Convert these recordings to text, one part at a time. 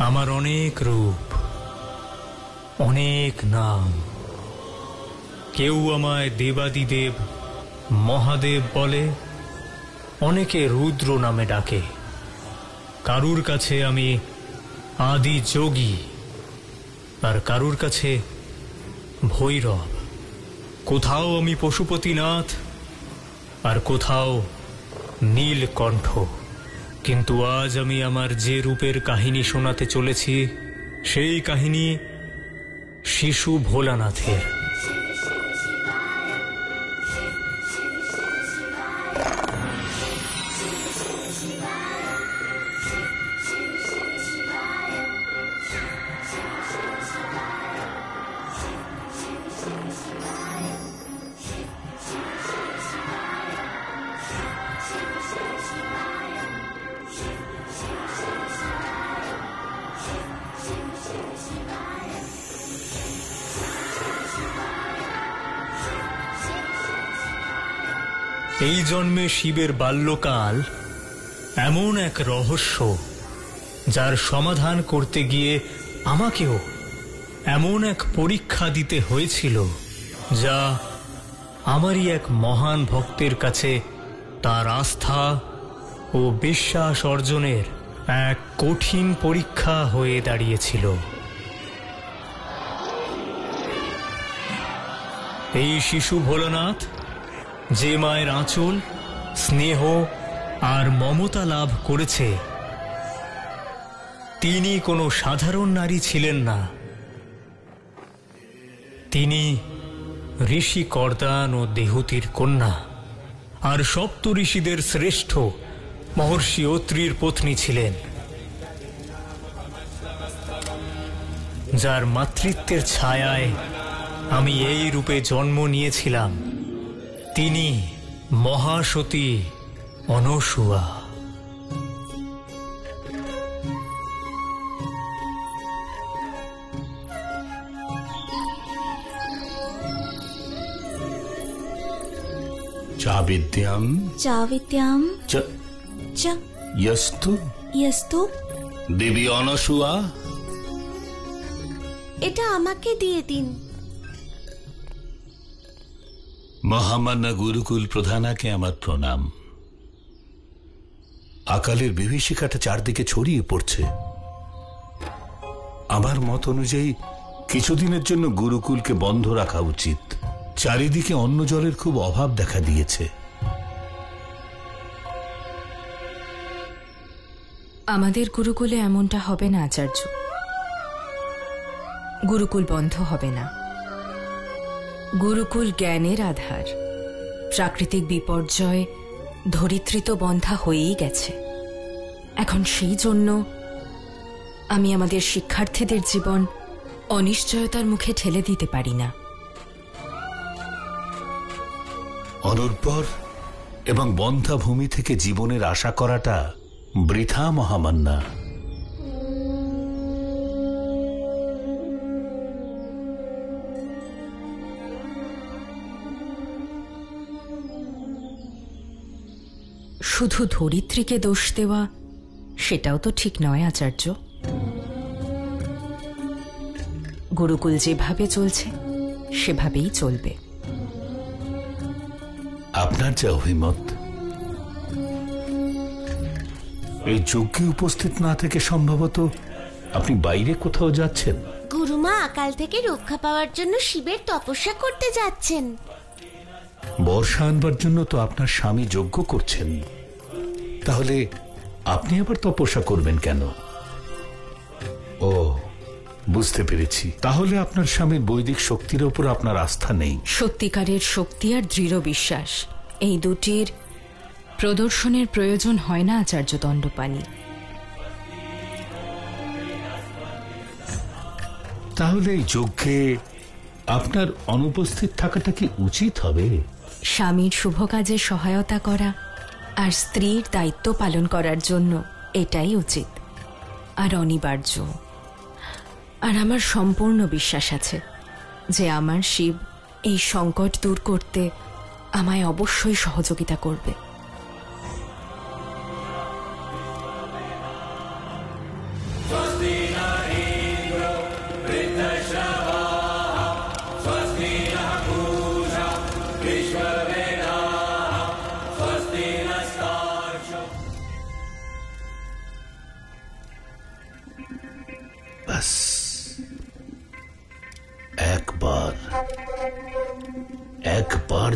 আমার অনেক রূপ, অনেক নাম। কেউ আমায় দেবাদিদেব মহাদেব বলে, অনেকে রুদ্র নামে ডাকে। কারুর কাছে আমি আদি যোগী, আর কারুর কাছে ভৈরব। কোথাও আমি পশুপতিনাথ, আর কোথাও নীলকণ্ঠ। কিন্তু আজ আমি আমার যে রূপের কাহিনী শোনাতে চলেছি, সেই কাহিনী শিশু ভোলানাথের। এই জন্মে শিবের বাল্যকাল এমন এক রহস্য, যার সমাধান করতে গিয়ে আমাকেও এমন এক পরীক্ষা দিতে হয়েছিল, যা আমারই এক মহান ভক্তের কাছে তার আস্থা ও বিশ্বাস অর্জনের এক কঠিন পরীক্ষা হয়ে দাঁড়িয়েছিল। এই শিশু ভোলানাথ, যে মায়ের আঁচল, স্নেহ আর মমতা লাভ করেছে, তিনি কোনো সাধারণ নারী ছিলেন না। তিনি ঋষি কর্দান ও দেহুতির কন্যা, আর সপ্ত ঋষিদের শ্রেষ্ঠ মহর্ষি অত্রির পত্নী ছিলেন। যার মাতৃত্বের ছায়ায় আমি এই রূপে জন্ম নিয়েছিলাম, তিনি মহাসতী অনসূয়া। চাবিদ্যাম চাবিদ্যাম যস্তু ইয়স্তু। দেবী অনসূয়া, এটা আমাকে দিয়ে দিন। মহামান্য গুরুকুল প্রধানাকে আমার প্রণাম। আকালের বিভীষিকাটা চারদিকে ছড়িয়ে পড়ছে। আমার মত অনুযায়ী কিছুদিনের জন্য গুরুকুলকে বন্ধ রাখা উচিত। চারিদিকে অন্ন জলের খুব অভাব দেখা দিয়েছে। আমাদের গুরুকুলে এমনটা হবে না আচার্য। গুরুকুল বন্ধ হবে না। গুরুকুল জ্ঞানের আধার। প্রাকৃতিক বিপর্যয় ধরিত্রী তো বন্ধা হয়েই গেছে। এখন সেই জন্য আমি আমাদের শিক্ষার্থীদের জীবন অনিশ্চয়তার মুখে ঠেলে দিতে পারি না। অনুর্বর এবং বন্ধা ভূমি থেকে জীবনের আশা করাটা বৃথা মহামান্না। শুধু ধরিত্রীকে দোষ দেওয়া, সেটাও তো ঠিক নয় আচার্য। গুরুকুল যেভাবে চলছে সেভাবেই চলবে। আপনার যে অভিমত, এই যজ্ঞে উপস্থিত না থেকে সম্ভবত আপনি বাইরে কোথাও যাচ্ছেন। গুরুমা আকাল থেকে রক্ষা পাওয়ার জন্য শিবের তপস্যা করতে যাচ্ছেন। বর্ষা আনবার জন্য তো আপনার স্বামী যজ্ঞ করছেন, তাহলে আপনি আবার তপস্যা করবেন কেন? ও, বুঝতে পেরেছি। তাহলে আপনার স্বামীর বৈদিক শক্তির উপর আপনার আস্থা নেই। সত্যিকারের শক্তি আর দৃঢ় বিশ্বাস, এই দুটির প্রদর্শনের প্রয়োজন হয় না আচার্য দণ্ডপাণি। তাহলে এই যজ্ঞে আপনার অনুপস্থিত থাকাটা কি উচিত হবে? স্বামীর শুভ কাজে সহায়তা করা আর স্ত্রীর দায়িত্ব পালন করার জন্য এটাই উচিত আর অনিবার্য। আর আমার সম্পূর্ণ বিশ্বাস আছে যে আমার শিব এই সংকট দূর করতে আমায় অবশ্যই সহযোগিতা করবে। স্বস্তি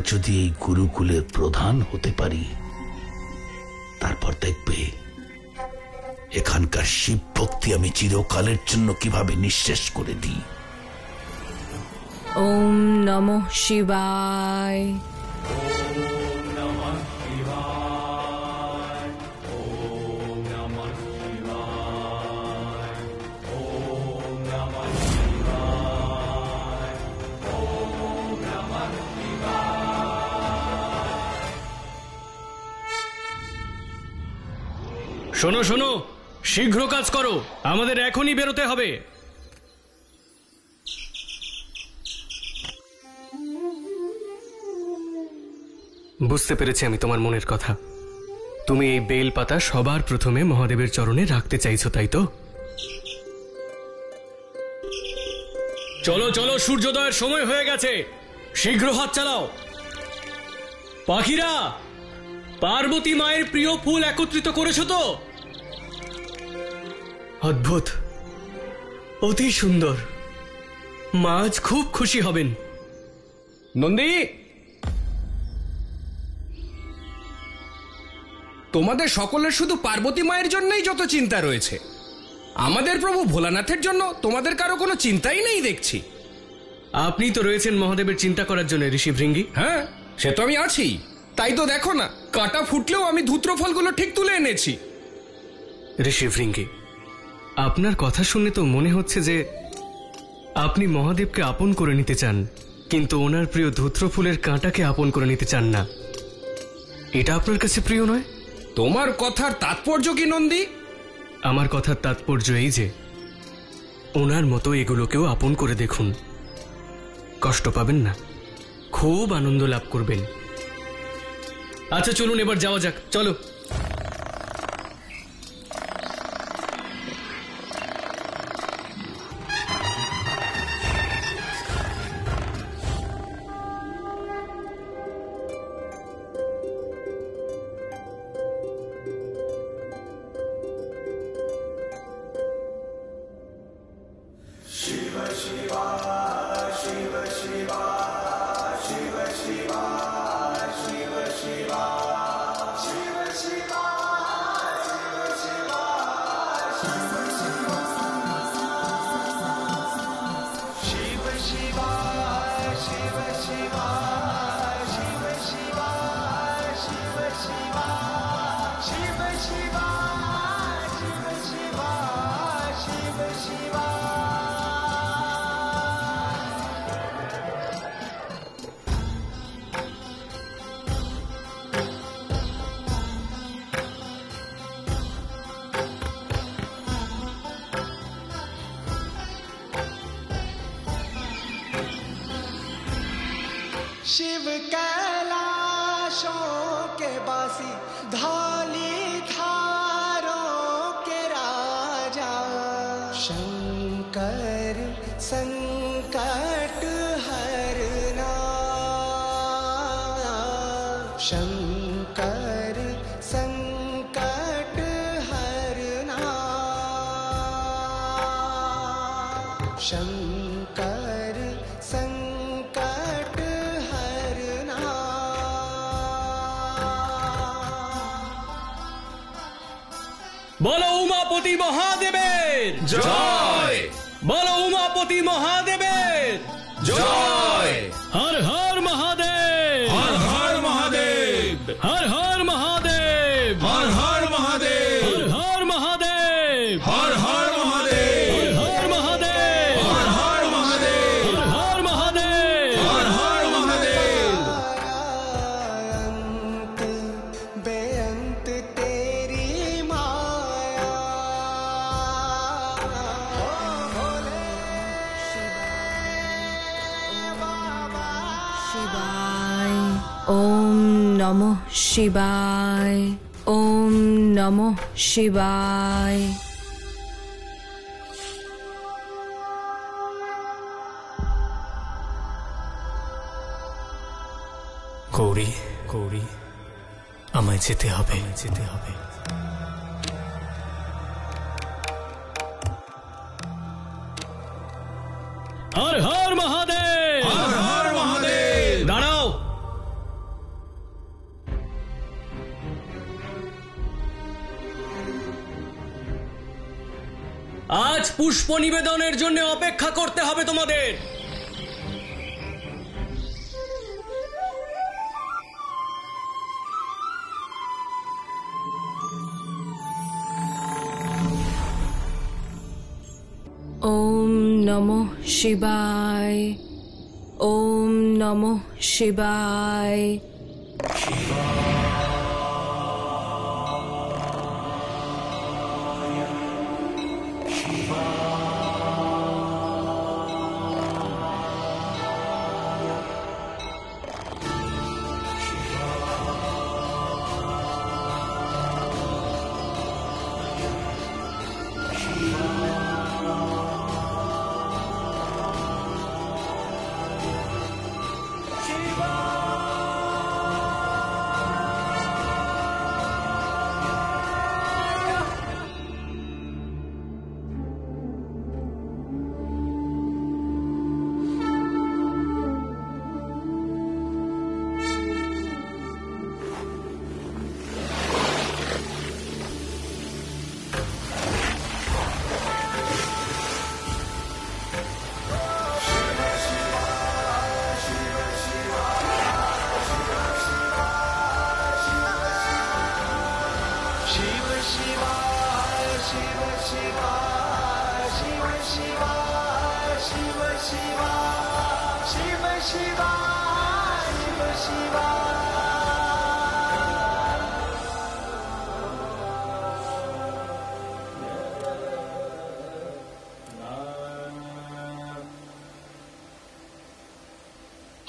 যদি এই গুরুকুলের প্রধান হতে পারি, তারপর দেখবে এখানকার শিব ভক্তি আমি চিরকালের জন্য কিভাবে নিঃশেষ করে দিই। ওম নমঃ শিবায়। শোনো শোনো, শীঘ্র কাজ করো, আমাদের এখনই বেরোতে হবে। বুঝতে পেরেছি আমি তোমার মনের কথা। তুমি এই বেল পাতা সবার প্রথমে মহাদেবের চরণে রাখতে চাইছো, তাই তো? চলো চলো, সূর্যোদয়ের সময় হয়ে গেছে, শীঘ্র হাত চালাও। পাখিরা, পার্বতী মায়ের প্রিয় ফুল একত্রিত করেছো তো? অদ্ভুত, অতি সুন্দর। মা আজ খুব খুশি হবেন। নন্দী, তোমাদের সকলের শুধু পার্বতী মায়ের জন্যই যত চিন্তা রয়েছে, আমাদের প্রভু ভোলানাথের জন্য তোমাদের কারো কোনো চিন্তাই নেই দেখছি। আপনি তো রয়েছেন মহাদেবের চিন্তা করার জন্য ঋষি ভৃঙ্গি। হ্যাঁ, সে তো আমি আছি, তাই তো দেখো না, কাটা ফুটলেও আমি ধূত্র ফলগুলো ঠিক তুলে এনেছি। ঋষি ভৃঙ্গি, আপনার কথা শুনে তো মনে হচ্ছে যে আপনি মহাদেবকে আপন করে নিতে চান, কিন্তু ওনার প্রিয় ধূত্র ফুলের কাঁটাকে আপন করে নিতে চান না। এটা আপনার কাছে প্রিয় নয়? তোমার কথার তাৎপর্য কি নন্দী? আমার কথার তাৎপর্য এই যে ওনার মতো এগুলোকেও আপন করে দেখুন, কষ্ট পাবেন না, খুব আনন্দ লাভ করবেন। আচ্ছা চলুন এবার যাওয়া যাক, চলো। शिव कैलाशों के बासी, धाली धारों के राजा, शंकर संकट हरना, शंकर संकट हरना, शंकर संकट हरना। বলো উমাপতি মহাদেবের জয়! বলো উমাপতি মহাদেবের জয়! হর হর মহাদেব, হর হর মহাদেব! হর হর মহাদেব, হর হর মহাদেব! হর হর মহাদেব, হর হর মহাদেব! হর মহাদেব, হর হর মহাদেব! হর মহাদেব। হর হর মহাদেব! अंत बेअंत तेरी माया, ओ भोले बाबा। শিবায়। ওম নমঃ শিবায়। ওম নমঃ শিবায়। গৌরী, গৌরী, আমায় যেতে হবে, যেতে হবে। হর হর মহাদেব, হর হর মহাদেব! দাঁড়াও। আজ পুষ্প নিবেদনের জন্য অপেক্ষা করতে হবে তোমাদের। ওম নমঃ শিবায়, ওম নমঃ শিবায়।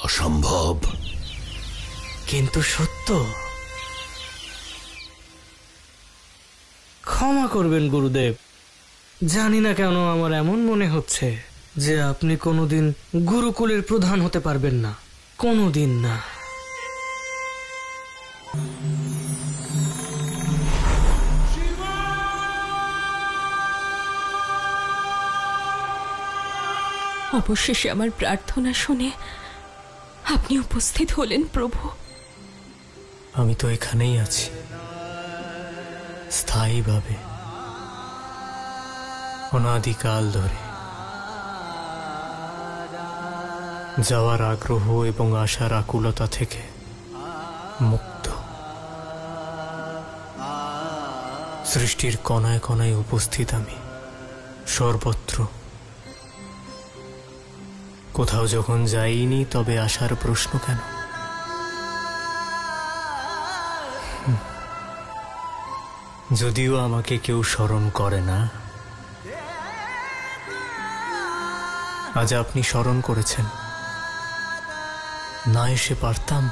অসম্ভব, কিন্তু সত্য। ক্ষমা করবেন গুরুদেব, জানি না কেন আমার এমন মনে হচ্ছে যে আপনি কোনোদিন গুরুকুলের প্রধান হতে পারবেন না, কোনোদিন না। অবশেষে আমার প্রার্থনা শুনে আপনি উপস্থিত হলেন প্রভু। আমি তো এখানেই আছি, স্থায়ীভাবে, অনাদিকাল ধরে। যাওয়ার আগ্রহ এবং আশার আকুলতা থেকে মুক্ত। সৃষ্টির কণায় কণায় উপস্থিত আমি, সর্বত্র। কোথাও যখন যাইনি তবে আসার প্রশ্ন কেন? যদিও আমাকে কেউ স্মরণ করে না, আজ আপনি স্মরণ করেছেন। না এসে পারতাম,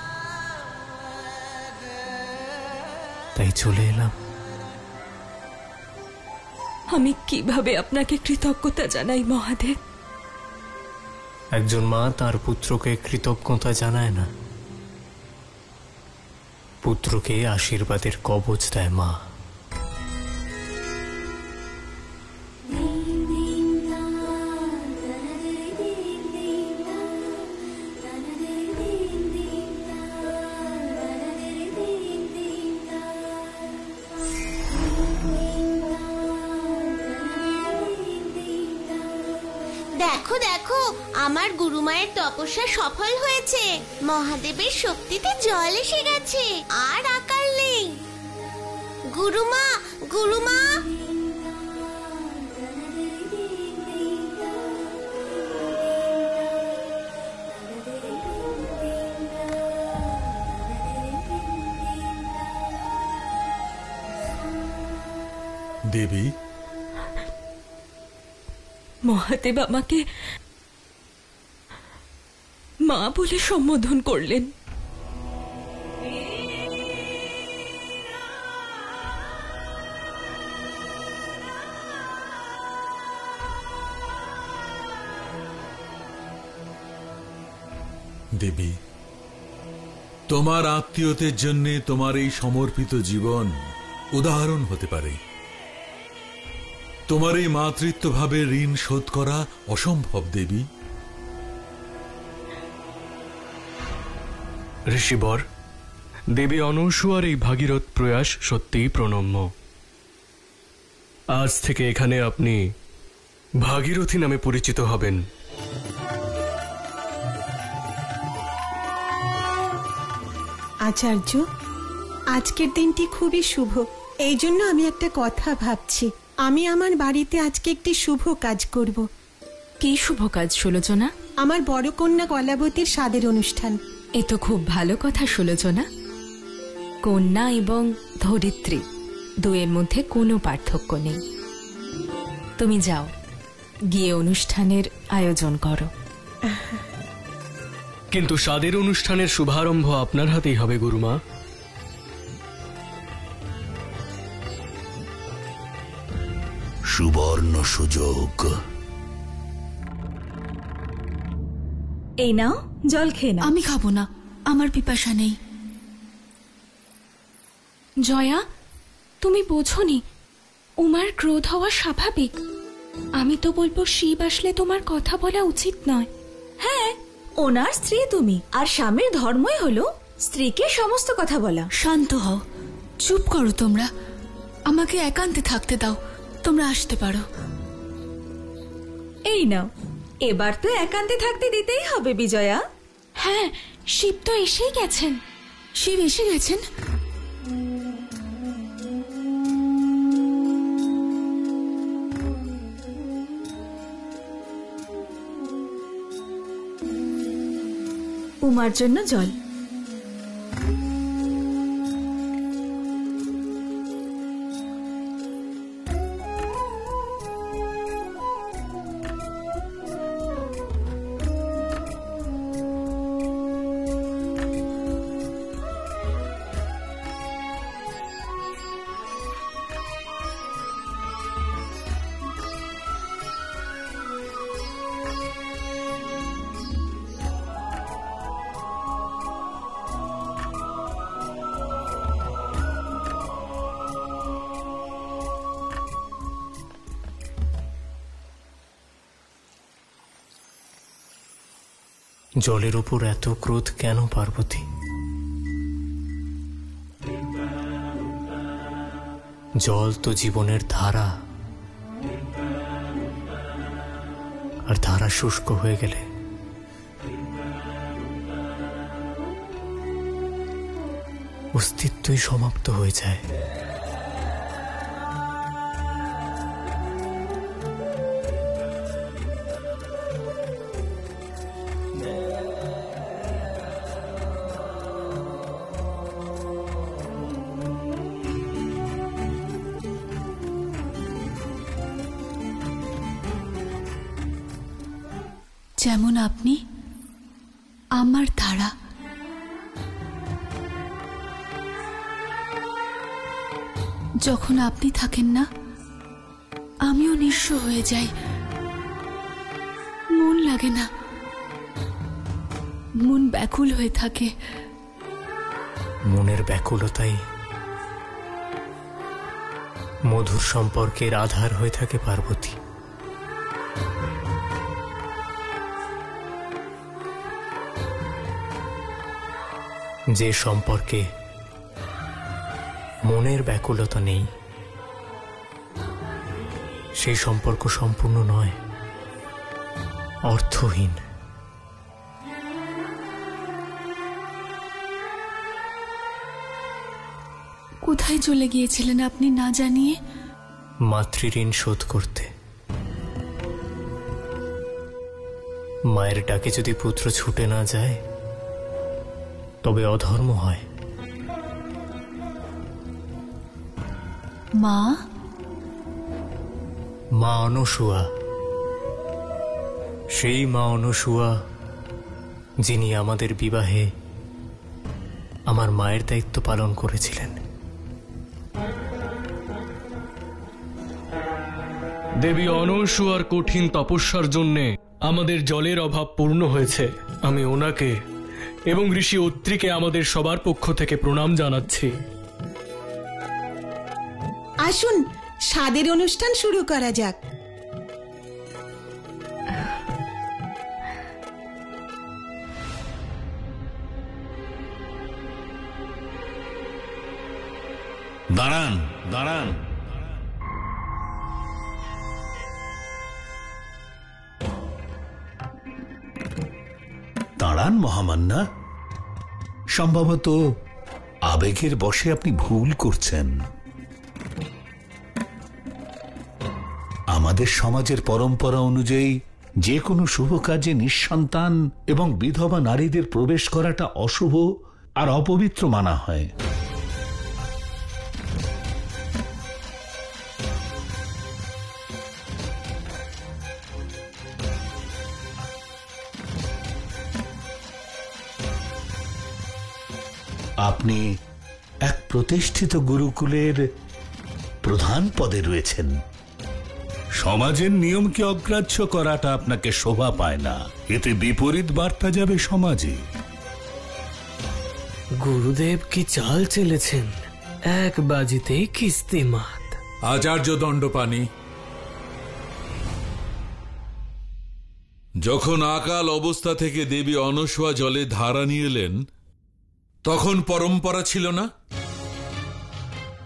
তাই চলে এলাম। আমি কিভাবে আপনাকে কৃতজ্ঞতা জানাই মহাদেব? একজন মা তার পুত্রকে কৃতজ্ঞতা জানায় না, পুত্রকে আশীর্বাদের কবচ দেয় মা। দেখো দেখো, আমার গুরুমায়ের তপস্যা সফল হয়েছে। মহাদেবের শক্তিতে জল এসে গেছে, আর আকার নেই। গুরুমা, গুরুমা। দেবী, মহাদেব আমাকে মা বলে সম্বোধন করলেন। দেবী, তোমার আত্মীয়দের জন্য তোমার এই সমর্পিত জীবন উদাহরণ হতে পারে। তোমার এই মাতৃত্ব ভাবে ঋণ শোধ করা অসম্ভব দেবী। ঋষিবর, দেবী অনসূয়ার এই ভাগীরথ প্রয়াস সত্যিই প্রণম্য। আজ থেকে এখানে আপনি ভাগীরথী নামে পরিচিত হবেন। আচার্য, আজকের দিনটি খুবই শুভ। এই জন্য আমি একটা কথা ভাবছি। আমি আমার বাড়িতে আজকে একটি শুভ কাজ করব। কি শুভ কাজ সুলোচনা? আমার বড় কন্যা কলাবতীর স্বাদের অনুষ্ঠান। এ তো খুব ভালো কথা সুলোচনা। কন্যা এবং ধরিত্রী দুয়ের মধ্যে কোনো পার্থক্য নেই। তুমি যাও, গিয়ে অনুষ্ঠানের আয়োজন করো। কিন্তু স্বাদের অনুষ্ঠানের শুভারম্ভ আপনার হাতেই হবে গুরুমা। সুবর্ণ সুযোগ। এই নাও, জল খেয়ে নাও। আমি খাবো না, আমার পিপাসা নেই। জয়া, তুমি বোঝোনি উমার ক্রোধ হওয়া স্বাভাবিক। আমি তো বলবো শিব আসলে তোমার কথা বলা উচিত নয়। হ্যাঁ, ওনার স্ত্রী তুমি, আর স্বামীর ধর্মই হলো স্ত্রীকে সমস্ত কথা বলা। শান্ত হও, চুপ করো তোমরা। আমাকে একান্তে থাকতে দাও, তোমরা আসতে পারো। এই নাও, এবার তো একান্তে থাকতে দিতেই হবে বিজয়া। হ্যাঁ, শিব তো এসেই গেছেন। শিব এসে গেছেন? উমার জন্য জল। জলের উপর এত ক্রোধ কেন পার্বতী? জল তো জীবনের ধারা, আর ধারা শুষ্ক হয়ে গেলে অস্তিত্বই সমাপ্ত হয়ে যায়। যেমন আপনি আমার ধারা। যখন আপনি থাকেন না, আমিও নিঃস্ব হয়ে যাই। মন লাগে না, মন ব্যাকুল হয়ে থাকে। মনের ব্যাকুলতাই মধুর সম্পর্কের আধার হয়ে থাকে পার্বতী। যে সম্পর্কে মনের ব্যাকুলতা নেই, সেই সম্পর্ক সম্পূর্ণ নয়, অর্থহীন। কোথায় চলে গিয়েছিলেন আপনি না জানিয়ে? মাতৃঋণ শোধ করতে। মায়ের ডাকে যদি পুত্র ছুটে না যায় তবে অধর্ম হয়। মা? মা অনসূয়া, সেই মা অনসূয়া যিনি আমাদের বিবাহে আমার মায়ের দায়িত্ব পালন করেছিলেন। দেবী অনসূয়ার কঠিন তপস্যার জন্যে আমাদের জলের অভাব পূর্ণ হয়েছে। আমি ওনাকে এবং ঋষি অত্রিকে আমাদের সবার পক্ষ থেকে প্রণাম জানাচ্ছি। আসুন, স্বাদের অনুষ্ঠান শুরু করা যাক। দাঁড়ান দাঁড়ান, যান মহামান্না, সম্ভবত আবেগের বশে আপনি ভুল করছেন। আমাদের সমাজের পরম্পরা অনুযায়ী যে কোনো শুভ কাজে নিঃসন্তান এবং বিধবা নারীদের প্রবেশ করাটা অশুভ আর অপবিত্র মানা হয়। আপনি এক প্রতিষ্ঠিত গুরুকুলের প্রধান পদে রয়েছেন। সমাজের নিয়মকে অগ্রাহ্য করাটা আপনাকে শোভা পায় না, এতে বিপরীত বার্তা যাবে সমাজে। গুরুদেব কি চাল চেলেছেন, এক বাজিতেই কিস্তিমাত। আচার্য দণ্ডপাণি, যখন আকাল অবস্থা থেকে দেবী অনসূয়া জলে ধারা নিয়ে এলেন তখন পরম্পরা ছিল না,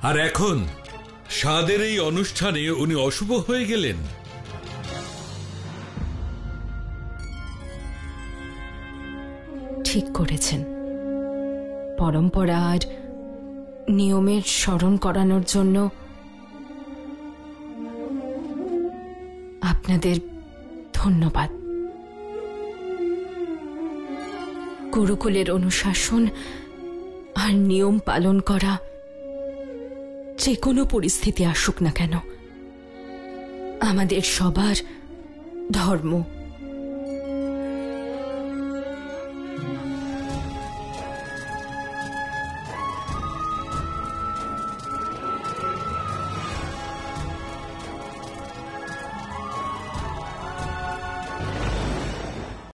আর এখন সাদের এই অনুষ্ঠানে উনি অশুভ হয়ে গেলেন। ঠিক করেছেন। পরম্পরা আর নিয়মের স্মরণ করানোর জন্য আপনাদের ধন্যবাদ। গুরুকুলের অনুশাসন আর নিয়ম পালন করা যে কোনো পরিস্থিতি আসুক না কেন আমাদের সবার ধর্ম।